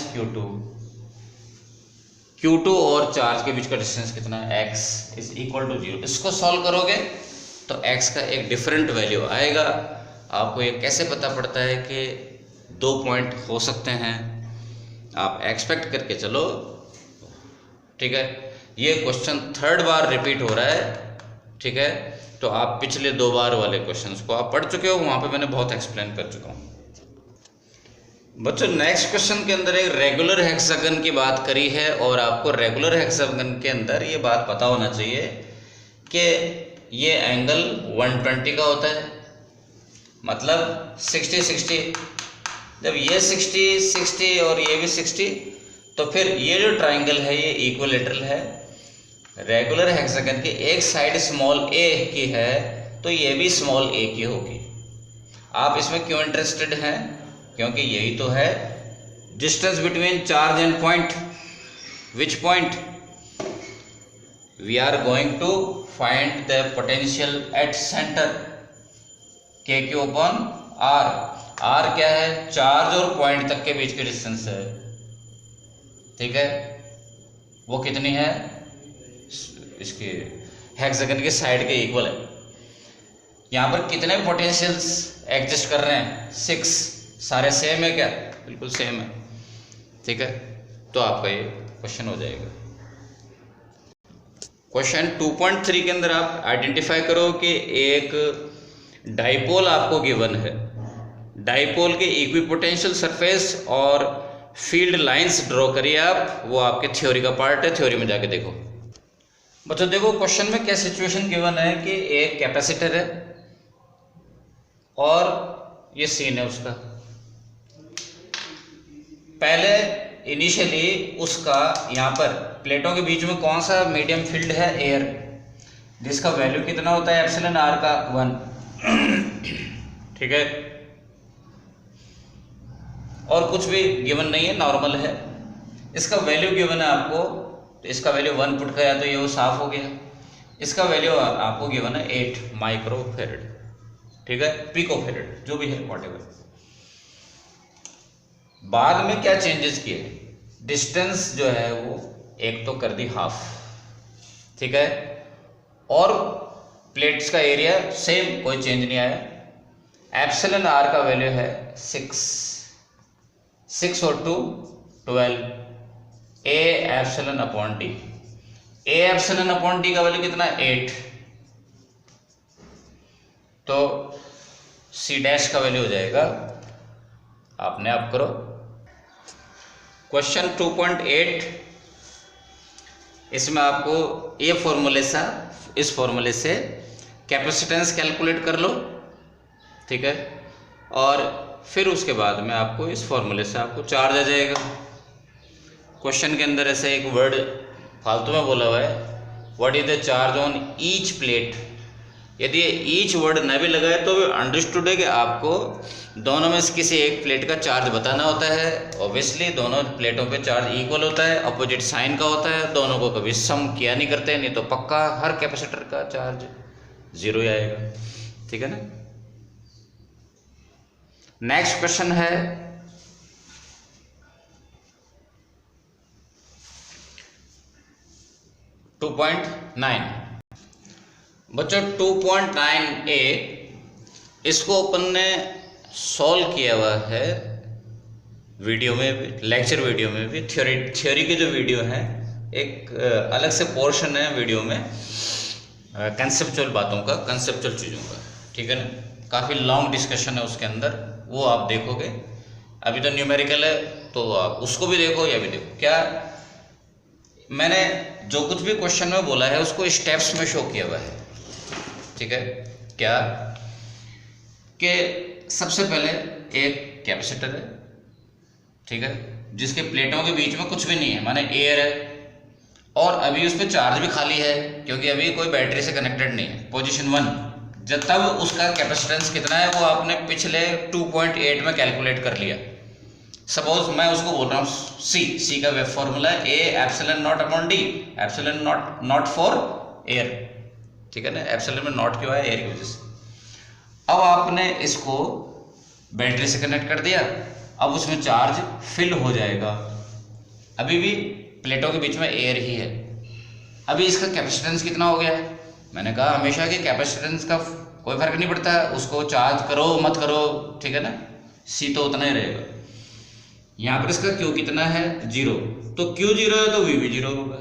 Q2 और चार्ज के बीच का डिस्टेंस कितना है, x इज इक्वल टू 0। इसको सॉल्व करोगे तो x का एक डिफरेंट वैल्यू आएगा। आपको ये कैसे पता पड़ता है कि दो पॉइंट हो सकते हैं, आप एक्सपेक्ट करके चलो, ठीक है। ये क्वेश्चन थर्ड बार रिपीट हो रहा है, ठीक है। तो आप पिछले 2 बार वाले क्वेश्चंस को आप पढ़ चुके हो, वहां पे मैंने बहुत एक्सप्लेन कर चुका हूँ। बच्चों नेक्स्ट क्वेश्चन के अंदर एक रेगुलर हेक्सागन की बात करी है, और आपको रेगुलर हेक्सागन के अंदर ये बात पता होना चाहिए कि ये एंगल 120 का होता है, मतलब 60-60। जब ये 60-60 और ये भी 60, तो फिर ये जो ट्राइंगल है ये इक्विलेटरल है। रेगुलर हेक्सागन की एक साइड स्मॉल a की है, तो ये भी स्मॉल a की होगी। आप इसमें क्यों इंटरेस्टेड हैं, क्योंकि यही तो है distance between charge and point. Which point, we are going to find the potential at centre, KQ upon R। R क्या है, चार्ज और पॉइंट तक के बीच की डिस्टेंस है, ठीक है। वो कितनी है, इसके हेक्सागन के साइड के इक्वल है। यहाँ पर कितने पोटेंशियल्स एग्जिस्ट कर रहे हैं, 6। सारे सेम है क्या, बिल्कुल सेम है, ठीक है। तो आपका ये क्वेश्चन हो जाएगा। क्वेश्चन 2.3 के अंदर आप आइडेंटिफाई करो कि एक डाइपोल आपको गिवन है, डाइपोल के इक्विपोटेंशियल सरफेस और फील्ड लाइंस ड्रॉ करिए आप, वो आपके थ्योरी का पार्ट है, थ्योरी में जाके देखो। बच्चों देखो क्वेश्चन में क्या सिचुएशन गिवन है कि एक कैपेसिटर है और ये सीन है उसका। पहले इनिशियली उसका यहाँ पर प्लेटों के बीच में कौन सा मीडियम फील्ड है, एयर, जिसका वैल्यू कितना होता है एप्सिलॉन आर का 1 ठीक है, और कुछ भी गिवन नहीं है, नॉर्मल है। इसका वैल्यू गिवन है आपको, तो इसका वैल्यू 1 पुट किया तो ये वो साफ हो गया। इसका वैल्यू आपको गिवन है 8 माइक्रोफेरेड, ठीक है, पिकोफेरेड जो भी है व्हाटएवर। बाद में क्या चेंजेस किए, डिस्टेंस जो है वो एक तो कर दी हाफ, ठीक है, और प्लेट्स का एरिया सेम, कोई चेंज नहीं आया। एप्सिलॉन आर का वैल्यू है 6 और 2 12, A epsilon upon D, A epsilon upon D का वैल्यू कितना 8, तो सी डैश का वैल्यू हो जाएगा, आपने आप करो। क्वेश्चन 2.8, इसमें आपको ये फॉर्मूले सा, इस फॉर्मूले से कैपेसिटेंस कैलकुलेट कर लो, ठीक है, और फिर उसके बाद में आपको इस फॉर्मूले से आपको चार्ज आ जाएगा। क्वेश्चन के अंदर ऐसे एक वर्ड फालतू में बोला हुआ है, what is the charge on each plate. यदि ईच वर्ड न भी लगाए तो अंडरस्टूड है कि आपको दोनों में से किसी एक प्लेट का चार्ज बताना होता है। ऑब्वियसली दोनों प्लेटों पे चार्ज इक्वल होता है, अपोजिट साइन का होता है, दोनों को कभी सम किया नहीं करते, नहीं तो पक्का हर कैपेसिटर का चार्ज 0 ही आएगा, ठीक है ना। नेक्स्ट क्वेश्चन है बच्चों 2.9a, इसको अपन ने सॉल्व किया हुआ है वीडियो में भी, लेक्चर वीडियो में भी, थ्योरी के जो वीडियो हैं, एक अलग से पोर्शन है वीडियो में कंसेप्चुअल बातों का, कंसेप्चुअल चीज़ों का, ठीक है ना। काफ़ी लॉन्ग डिस्कशन है उसके अंदर, वो आप देखोगे। अभी तो न्यूमेरिकल है तो आप उसको भी देखो, या भी देखो। क्या मैंने जो कुछ भी क्वेश्चन में बोला है उसको स्टेप्स में शो किया हुआ है, ठीक है। क्या कि सबसे पहले एक कैपेसिटर है, ठीक है, जिसके प्लेटों के बीच में कुछ भी नहीं है, माने एयर है, और अभी उस पर चार्ज भी खाली है क्योंकि अभी कोई बैटरी से कनेक्टेड नहीं है, पोजीशन 1। जब तब उसका कैपेसिटेंस कितना है वो आपने पिछले 2.8 में कैलकुलेट कर लिया। सपोज मैं उसको बोल रहा हूँ सी का वेब फॉर्मूला है A epsilon not upon D, epsilon not for air, ठीक है ना। एप्सिलॉन में नॉट क्यों आया, एयर की वजह से। अब आपने इसको बैटरी से कनेक्ट कर दिया, अब उसमें चार्ज फिल हो जाएगा, अभी भी प्लेटों के बीच में एयर ही है। अभी इसका कैपेसिटेंस कितना हो गया है, मैंने कहा हमेशा कि कैपेसिटेंस का कोई फर्क नहीं पड़ता, उसको चार्ज करो मत करो, ठीक है ना, सी तो उतना ही रहेगा। यहाँ पर इसका क्यू कितना है 0, तो क्यू 0 है तो वी भी 0 होगा।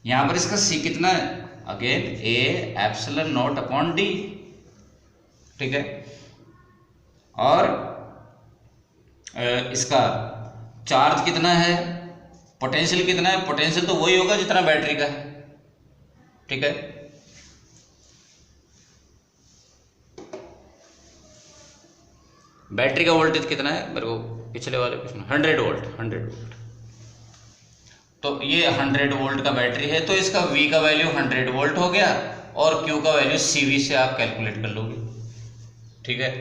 यहाँ पर इसका सी कितना है, again A epsilon not upon D, ठीक है, और इसका चार्ज कितना है, पोटेंशियल कितना है, पोटेंशियल तो वही होगा जितना बैटरी का है, ठीक है। बैटरी का वोल्टेज कितना है, मेरे को पिछले वाले क्वेश्चन 100 वोल्ट, तो ये 100 वोल्ट का बैटरी है, तो इसका V का वैल्यू 100 वोल्ट हो गया, और Q का वैल्यू CV से आप कैलकुलेट कर लोगे, ठीक है।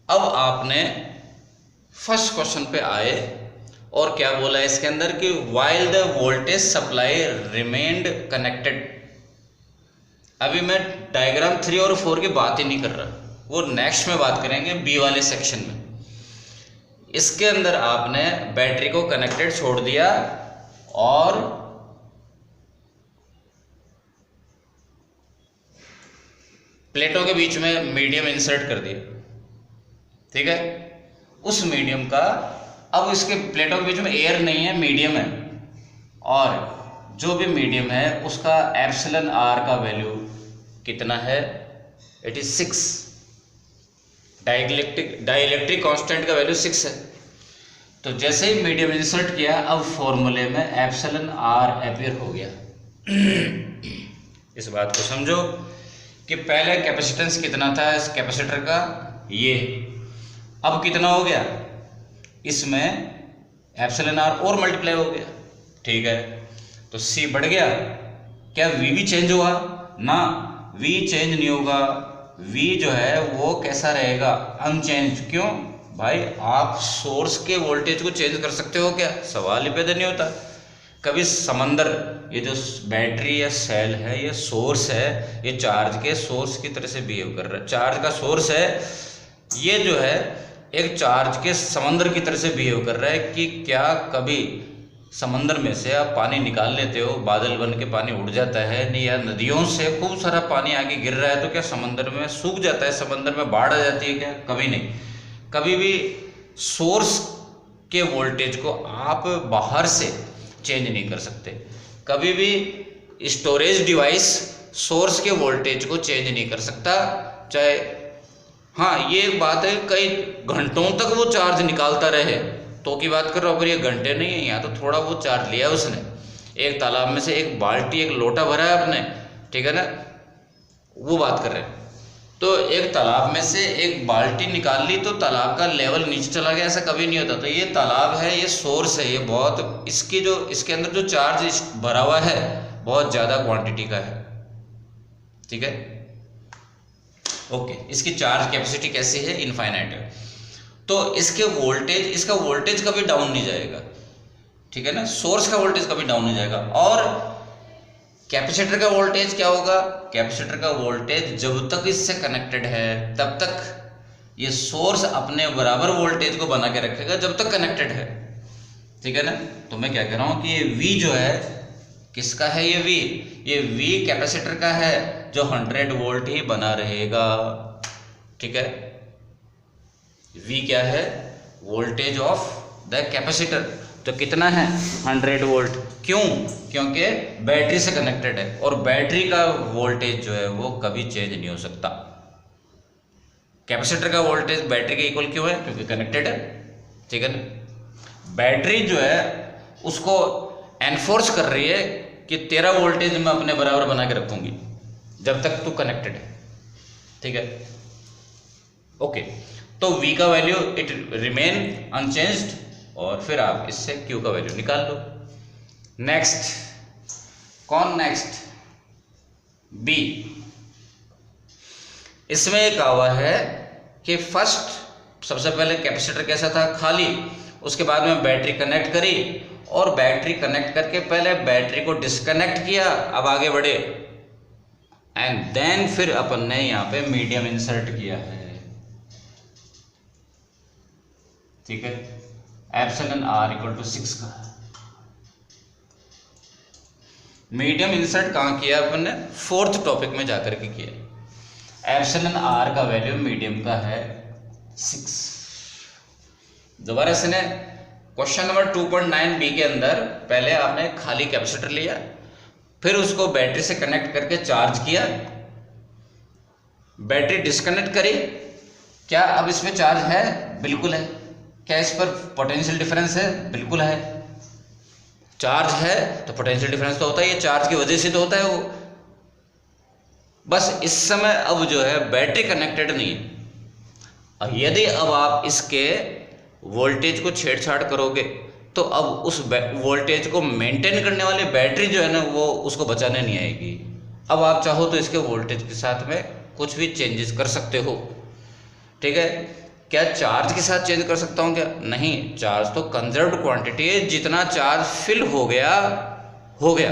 अब आपने फर्स्ट क्वेश्चन पे आए, और क्या बोला है इसके अंदर कि while the voltage supply remained connected। अभी मैं डायग्राम 3 और 4 की बात ही नहीं कर रहा, वो नेक्स्ट में बात करेंगे बी वाले सेक्शन में। इसके अंदर आपने बैटरी को कनेक्टेड छोड़ दिया और प्लेटों के बीच में मीडियम इंसर्ट कर दिया, ठीक है। उस मीडियम का, अब इसके प्लेटों के बीच में एयर नहीं है, मीडियम है, और जो भी मीडियम है उसका एप्सिलॉन आर का वैल्यू कितना है, इट इज 6। डाइलेक्ट्रिक कांस्टेंट का वैल्यू 6 है। तो जैसे ही मीडियम इंसर्ट किया, अब फॉर्मूले में एप्सिलॉन आर अपीयर हो गया। इस बात को समझो कि पहले कैपेसिटेंस कितना था इस कैपेसिटर का, ये, अब कितना हो गया, इसमें एप्सिलॉन आर और मल्टीप्लाई हो गया, ठीक है। तो सी बढ़ गया, क्या वी भी चेंज हुआ ना, वी चेंज नहीं होगा, वी जो है वो कैसा रहेगा, अनचेंज। क्यों भाई, आप सोर्स के वोल्टेज को चेंज कर सकते हो क्या, सवाल ही पैदा नहीं होता। कभी समंदर, ये जो बैटरी या सेल है, ये सोर्स है, ये चार्ज के सोर्स की तरह से बिहेव कर रहा है, चार्ज का सोर्स है, ये जो है एक चार्ज के समंदर की तरह से बिहेव कर रहा है। कि क्या कभी समंदर में से आप पानी निकाल लेते हो, बादल बन के पानी उड़ जाता है नहीं, या नदियों से खूब सारा पानी आगे गिर रहा है तो क्या समंदर में सूख जाता है, समंदर में बाढ़ आ जाती है क्या, कभी नहीं। कभी भी सोर्स के वोल्टेज को आप बाहर से चेंज नहीं कर सकते, कभी भी स्टोरेज डिवाइस सोर्स के वोल्टेज को चेंज नहीं कर सकता, चाहे, हाँ ये एक बात है, कई घंटों तक वो चार्ज निकालता रहे तो की बात कर रहा हूँ, पर ये घंटे नहीं है, यहाँ तो थोड़ा बहुत चार्ज लिया उसने, एक तालाब में से एक बाल्टी, एक लोटा भरा है आपने, ठीक है ना, वो बात कर रहे हैं। तो एक तालाब में से एक बाल्टी निकाल ली तो तालाब का लेवल नीचे चला गया, ऐसा कभी नहीं होता। तो ये तालाब है, ये सोर्स है, ये बहुत, इसकी जो, इसके अंदर जो चार्ज भरा हुआ है बहुत ज़्यादा क्वांटिटी का है, ठीक है, ओके। इसकी चार्ज कैपेसिटी कैसी है, इनफाइनाइट है। तो इसके वोल्टेज, इसका वोल्टेज कभी डाउन नहीं जाएगा, ठीक है ना, सोर्स का वोल्टेज कभी डाउन नहीं जाएगा। और कैपेसिटर का वोल्टेज क्या होगा, कैपेसिटर का वोल्टेज जब तक इससे कनेक्टेड है तब तक ये सोर्स अपने बराबर वोल्टेज को बना के रखेगा जब तक कनेक्टेड है, ठीक है ना। तो मैं क्या कह रहा हूँ कि ये V जो है किसका है, ये V कैपेसिटर का है जो 100 वोल्ट ही बना रहेगा, ठीक है। V क्या है, वोल्टेज ऑफ द कैपेसिटर, तो कितना है 100 वोल्ट। क्यों, क्योंकि बैटरी से कनेक्टेड है और बैटरी का वोल्टेज जो है वो कभी चेंज नहीं हो सकता। कैपेसिटर का वोल्टेज बैटरी के इक्वल क्यों है, क्योंकि कनेक्टेड है, ठीक है ना। बैटरी जो है उसको एनफोर्स कर रही है कि तेरा वोल्टेज मैं अपने बराबर बना के रखूंगी जब तक तू कनेक्टेड है, ठीक है, ओके। तो V का वैल्यू इट रिमेन अनचेंज्ड, और फिर आप इससे Q का वैल्यू निकाल लो। नेक्स्ट, कौन नेक्स्ट, B। इसमें एक कहा हुआ है कि फर्स्ट, सबसे पहले कैपेसिटर कैसा था, खाली, उसके बाद में बैटरी कनेक्ट करी, और बैटरी कनेक्ट करके पहले बैटरी को डिस्कनेक्ट किया, अब आगे बढ़े, एंड देन फिर अपन ने यहाँ पे मीडियम इंसर्ट किया है, ठीक है, एप्सिलॉन आर इक्वल टू 6 का। मीडियम इंसर्ट कहाँ किया अपन ने, 4th टॉपिक में जाकर के किया। एप्सिलॉन आर का वैल्यू मीडियम का है 6। दोबारा से ने क्वेश्चन नंबर 2.9 बी के अंदर पहले आपने खाली कैपेसिटर लिया, फिर उसको बैटरी से कनेक्ट करके चार्ज किया, बैटरी डिस्कनेक्ट करी, क्या अब इसमें चार्ज है, बिल्कुल है। क्या इस पर पोटेंशियल डिफरेंस है, बिल्कुल है। चार्ज है तो पोटेंशियल डिफरेंस तो होता है, ये चार्ज की वजह से तो होता है वो। बस इस समय अब जो है बैटरी कनेक्टेड नहीं है। अब यदि अब आप इसके वोल्टेज को छेड़छाड़ करोगे तो अब उस वोल्टेज को मेंटेन करने वाली बैटरी जो है ना वो उसको बचाने नहीं आएगी। अब आप चाहो तो इसके वोल्टेज के साथ में कुछ भी चेंजेस कर सकते हो, ठीक है। क्या चार्ज के साथ चेंज कर सकता हूँ क्या, नहीं, चार्ज तो कंजर्व्ड क्वांटिटी है, जितना चार्ज फिल हो गया हो गया।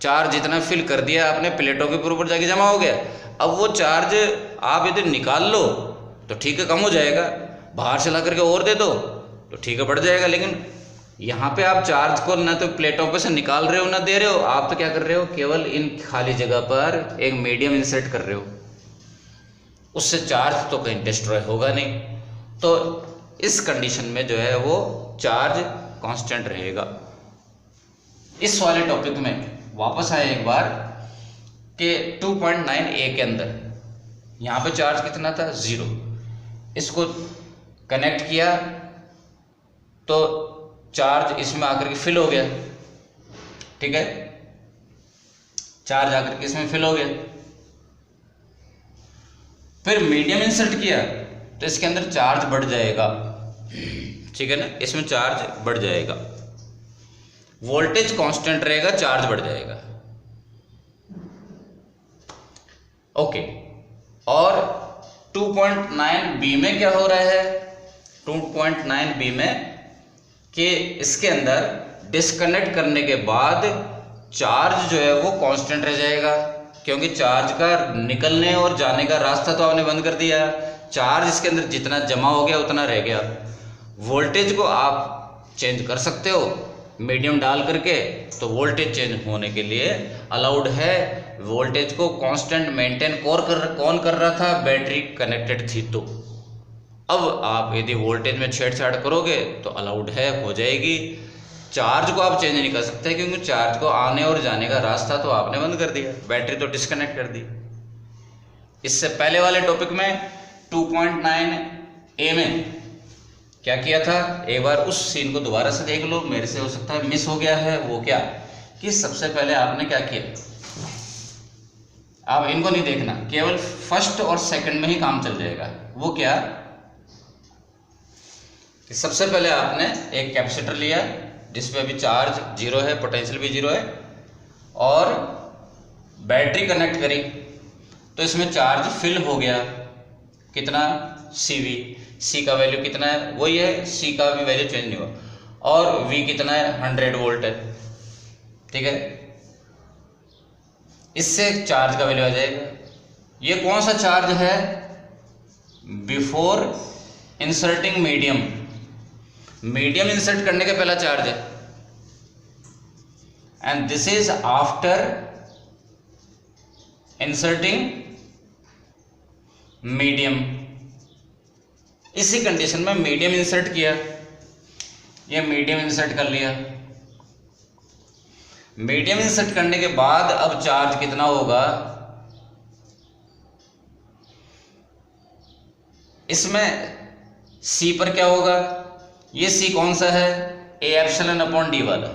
चार्ज जितना फिल कर दिया आपने प्लेटों के ऊपर जाके जमा हो गया। अब वो चार्ज आप यदि निकाल लो तो ठीक है कम हो जाएगा, बाहर से ला करके और दे दो तो ठीक है बढ़ जाएगा। लेकिन यहाँ पे आप चार्ज को ना तो प्लेटों पे से निकाल रहे हो ना दे रहे हो, आप तो क्या कर रहे हो, केवल इन खाली जगह पर एक मीडियम इंसर्ट कर रहे हो, उससे चार्ज तो कहीं डिस्ट्रॉय होगा नहीं। तो इस कंडीशन में जो है वो चार्ज कांस्टेंट रहेगा। इस वाले टॉपिक में वापस आए एक बार कि 2.9a के अंदर यहाँ पे चार्ज कितना था 0, इसको कनेक्ट किया तो चार्ज इसमें आकर के फिल हो गया, ठीक है, चार्ज आकर के इसमें फिल हो गया। फिर मीडियम इंसर्ट किया तो इसके अंदर चार्ज बढ़ जाएगा, ठीक है ना, इसमें चार्ज बढ़ जाएगा, वोल्टेज कांस्टेंट रहेगा, चार्ज बढ़ जाएगा, ओके। और 2.9b में क्या हो रहा है, 2.9b में कि इसके अंदर डिस्कनेक्ट करने के बाद चार्ज जो है वो कांस्टेंट रह जाएगा, क्योंकि चार्ज का निकलने और जाने का रास्ता तो आपने बंद कर दिया, चार्ज इसके अंदर जितना जमा हो गया उतना रह गया। वोल्टेज को आप चेंज कर सकते हो मीडियम डाल करके, तो वोल्टेज चेंज होने के लिए अलाउड है। वोल्टेज को कांस्टेंट मेंटेन कौन कर रहा था, बैटरी कनेक्टेड थी। तो अब आप यदि वोल्टेज में छेड़छाड़ करोगे तो अलाउड है, हो जाएगी। चार्ज को आप चेंज नहीं कर सकते क्योंकि चार्ज को आने और जाने का रास्ता तो आपने बंद कर दिया, बैटरी तो डिस्कनेक्ट कर दी। इससे पहले वाले टॉपिक में 2.9a में क्या किया था, एक बार उस सीन को दोबारा से देख लो, मेरे से हो सकता है मिस हो गया है। वो क्या कि सबसे पहले आपने क्या किया, आप इनको नहीं देखना, केवल फर्स्ट और सेकंड में ही काम चल जाएगा। वो क्या कि सबसे पहले आपने एक कैपेसिटर लिया जिसमें अभी चार्ज 0 है, पोटेंशियल भी 0 है, और बैटरी कनेक्ट करी तो इसमें चार्ज फिल हो गया। कितना, CV, C का वैल्यू कितना है, वही है, C का भी वैल्यू चेंज नहीं हुआ, और V कितना है, 100 वोल्ट है, ठीक है। इससे चार्ज का वैल्यू आ जाएगा। ये कौन सा चार्ज है, before inserting medium, medium insert करने के पहला चार्ज है, and this is after inserting medium. इसी कंडीशन में मीडियम इंसर्ट किया, ये मीडियम इंसर्ट कर लिया। मीडियम इंसर्ट करने के बाद अब चार्ज कितना होगा, इसमें C पर क्या होगा, ये C कौन सा है, A एप्सिलॉन अपॉन D वाला,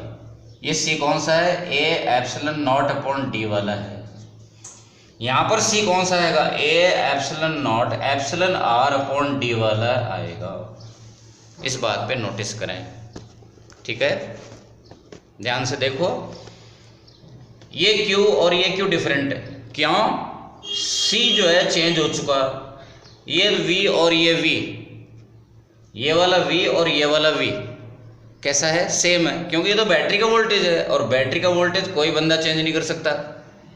ये C कौन सा है, A epsilon not upon D वाला है। यहां पर C कौन सा आएगा, A epsilon not epsilon R upon D वाला आएगा। इस बात पे नोटिस करें, ठीक है, ध्यान से देखो। ये Q और ये Q डिफरेंट है, क्यों, C जो है चेंज हो चुका, ये V और ये V, ये वाला V और ये वाला V कैसा है, सेम है, क्योंकि ये तो बैटरी का वोल्टेज है, और बैटरी का वोल्टेज कोई बंदा चेंज नहीं कर सकता,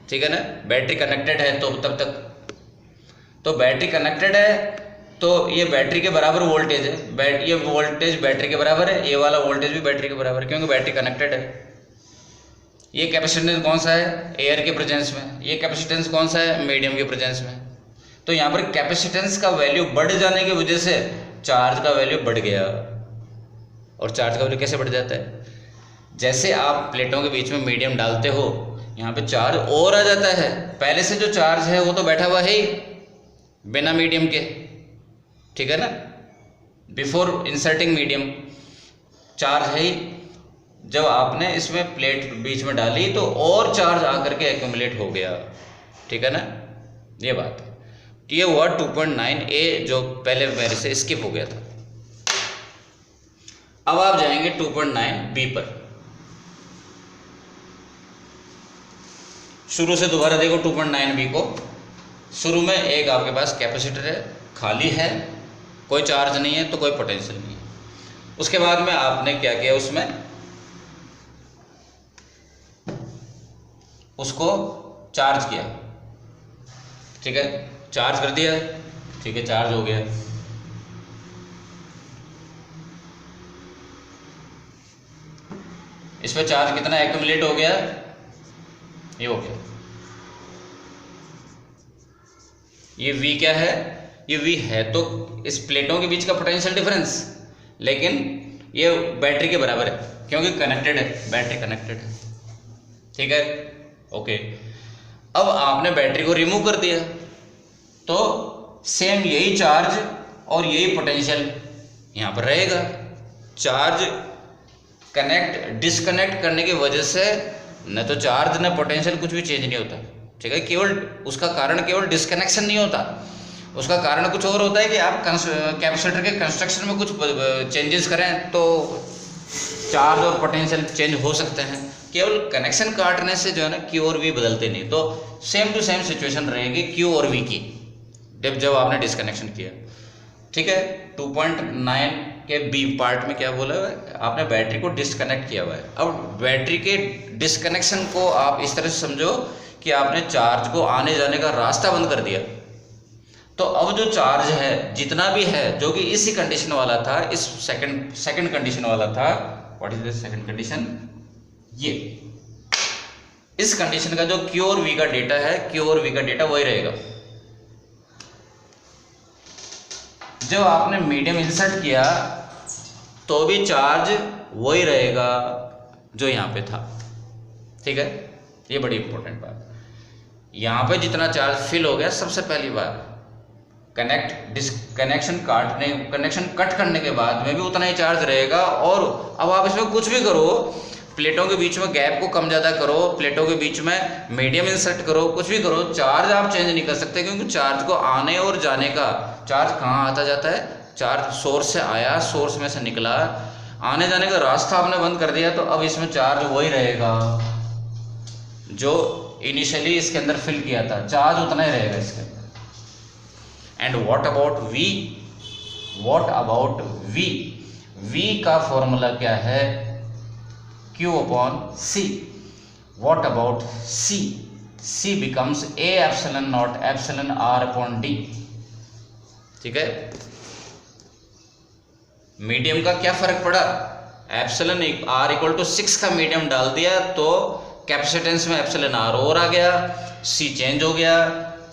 ठीक है ना। बैटरी कनेक्टेड है तो तब तक, तो बैटरी कनेक्टेड है तो ये बैटरी के बराबर वोल्टेज है, ये वोल्टेज बैटरी के बराबर है, ये वाला वोल्टेज भी बैटरी के बराबर है, क्योंकि बैटरी कनेक्टेड है। ये कैपेसिटेंस कौन सा है, एयर के प्रेजेंस में, ये कैपेसिटेंस कौन सा है, मीडियम के प्रेजेंस में। तो यहाँ पर कैपेसिटेंस का वैल्यू बढ़ जाने की वजह से चार्ज का वैल्यू बढ़ गया। और चार्ज का वैल्यू कैसे बढ़ जाता है, जैसे आप प्लेटों के बीच में मीडियम डालते हो, यहाँ पे चार्ज और आ जाता है। पहले से जो चार्ज है वो तो बैठा हुआ है ही बिना मीडियम के, ठीक है ना, बिफोर इंसर्टिंग मीडियम चार्ज है ही। जब आपने इसमें प्लेट बीच में डाली तो और चार्ज आकर के एक्यूमुलेट हो गया, ठीक है ना, ये बात है। ये हुआ 2.9a जो पहले मेरे से स्किप हो गया था। अब आप जाएंगे 2.9b पर। शुरू से दोबारा देखो 2.9b को। शुरू में एक आपके पास कैपेसिटर है, खाली है, कोई चार्ज नहीं है तो कोई पोटेंशियल नहीं है। उसके बाद में आपने क्या किया, उसमें उसको चार्ज किया, ठीक है, चार्ज कर दिया, ठीक है, चार्ज हो गया। इस पे चार्ज कितना एक्यूमुलेट हो गया, ये हो गया। ये V क्या है, ये V है तो इस प्लेटों के बीच का पोटेंशियल डिफरेंस, लेकिन ये बैटरी के बराबर है क्योंकि कनेक्टेड है, बैटरी कनेक्टेड है। ठीक है, ओके। अब आपने बैटरी को रिमूव कर दिया तो सेम यही चार्ज और यही पोटेंशियल यहाँ पर रहेगा। चार्ज डिस्कनेक्ट करने की वजह से न तो चार्ज न पोटेंशियल कुछ भी चेंज नहीं होता, ठीक है। केवल उसका कारण केवल डिस्कनेक्शन नहीं होता, उसका कारण कुछ और होता है कि आप कैपेसिटर के कंस्ट्रक्शन में कुछ चेंजेस करें तो चार्ज और पोटेंशियल चेंज हो सकते हैं। केवल कनेक्शन काटने से जो है ना Q और V बदलते नहीं, तो सेम टू सेम सिचुएशन रहेगी Q और V की जब आपने डिस्कनेक्शन किया, ठीक है। 2.9 के बी पार्ट में क्या बोला है, आपने बैटरी को डिस्कनेक्ट किया हुआ है। अब बैटरी के डिस्कनेक्शन को आप इस तरह से समझो कि आपने चार्ज को आने जाने का रास्ता बंद कर दिया। तो अब जो चार्ज है जितना भी है जो कि इसी कंडीशन वाला था, इस सेकंड कंडीशन वाला था, what is the second condition, ये इस कंडीशन का जो Q और V का डेटा है, Q और V का डेटा वही रहेगा। जब आपने मीडियम इंसर्ट किया तो भी चार्ज वही रहेगा जो यहाँ पे था, ठीक है। ये बड़ी इंपॉर्टेंट बात, यहाँ पे जितना चार्ज फिल हो गया सबसे पहली बार कनेक्शन कट करने के बाद में भी उतना ही चार्ज रहेगा। और अब आप इसमें कुछ भी करो, प्लेटों के बीच में गैप को कम ज़्यादा करो, प्लेटों के बीच में मीडियम इंसर्ट करो, कुछ भी करो, चार्ज आप चेंज नहीं कर सकते, क्योंकि चार्ज को आने और जाने का, चार्ज कहाँ आता जाता है, चार्ज सोर्स से आया, सोर्स में से निकला, आने जाने का रास्ता आपने बंद कर दिया, तो अब इसमें चार्ज वही रहेगा जो इनिशियली इसके अंदर फिल किया था, चार्ज उतना ही रहेगा इसके अंदर। And what about V? V का फॉर्मूला क्या है, Q upon C। What about C? C becomes A epsilon not epsilon R upon D, ठीक है। मीडियम का क्या फर्क पड़ा, एप्सिलॉन R इक्वल टू 6 का मीडियम डाल दिया तो कैपेसिटेंस में एप्सिलॉन R और आ गया, C चेंज हो गया,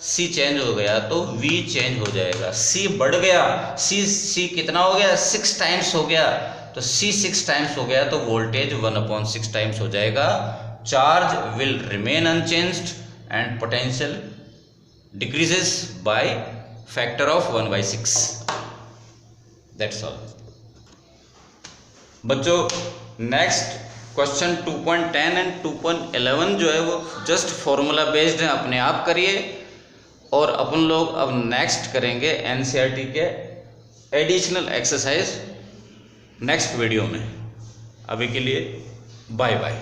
C चेंज हो गया तो V चेंज हो जाएगा। C बढ़ गया, C कितना हो गया, 6 टाइम्स हो गया, तो C 6 टाइम्स हो गया तो वोल्टेज 1/6 टाइम्स हो जाएगा। Charge will remain unchanged and potential decreases by factor of 1/6। That's all बच्चों। नेक्स्ट क्वेश्चन 2.10 एंड 2.11 जो है वो जस्ट फॉर्मूला बेस्ड है, अपने आप करिए। और अपन लोग अब नेक्स्ट करेंगे NCERT के एडिशनल एक्सरसाइज नेक्स्ट वीडियो में। अभी के लिए बाय बाय।